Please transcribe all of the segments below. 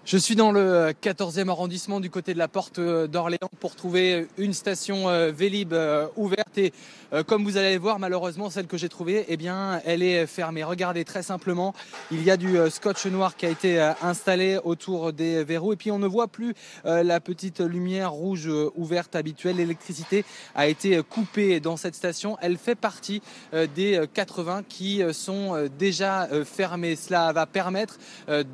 Je suis dans le 14e arrondissement du côté de la porte d'Orléans pour trouver une station Vélib ouverte et comme vous allez le voir, malheureusement celle que j'ai trouvée, eh bien elle est fermée. Regardez, très simplement, il y a du scotch noir qui a été installé autour des verrous et puis on ne voit plus la petite lumière rouge ouverte habituelle. L'électricité a été coupée dans cette station. Elle fait partie des 80 qui sont déjà fermées. Cela va permettre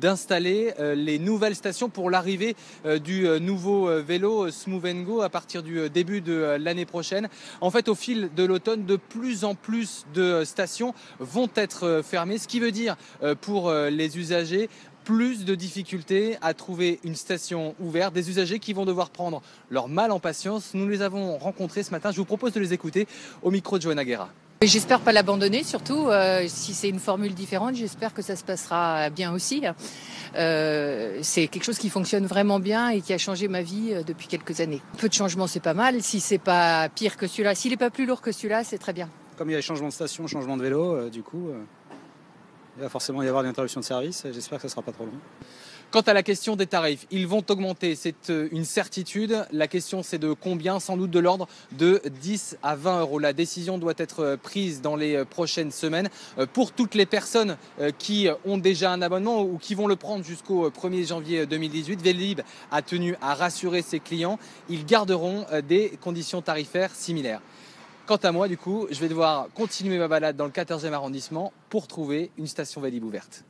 d'installer les nouvelles stations pour l'arrivée du nouveau vélo Smooth & Go à partir du début de l'année prochaine. En fait, au fil de l'automne, de plus en plus de stations vont être fermées, ce qui veut dire pour les usagers plus de difficultés à trouver une station ouverte, des usagers qui vont devoir prendre leur mal en patience. Nous les avons rencontrés ce matin. Je vous propose de les écouter au micro de Johanna Guerra. J'espère pas l'abandonner, surtout si c'est une formule différente, j'espère que ça se passera bien aussi. C'est quelque chose qui fonctionne vraiment bien et qui a changé ma vie depuis quelques années. Peu de changements, c'est pas mal. Si c'est pas pire que celui-là, s'il est pas plus lourd que celui-là, c'est très bien. Comme il y a les changements de station, changement de vélo, il va forcément y avoir une interruption de service. J'espère que ça sera pas trop long. Quant à la question des tarifs, ils vont augmenter, c'est une certitude. La question c'est de combien, sans doute de l'ordre de 10 à 20 euros. La décision doit être prise dans les prochaines semaines. Pour toutes les personnes qui ont déjà un abonnement ou qui vont le prendre jusqu'au 1er janvier 2018, Vélib a tenu à rassurer ses clients. Ils garderont des conditions tarifaires similaires. Quant à moi, du coup, je vais devoir continuer ma balade dans le 14e arrondissement pour trouver une station Vélib ouverte.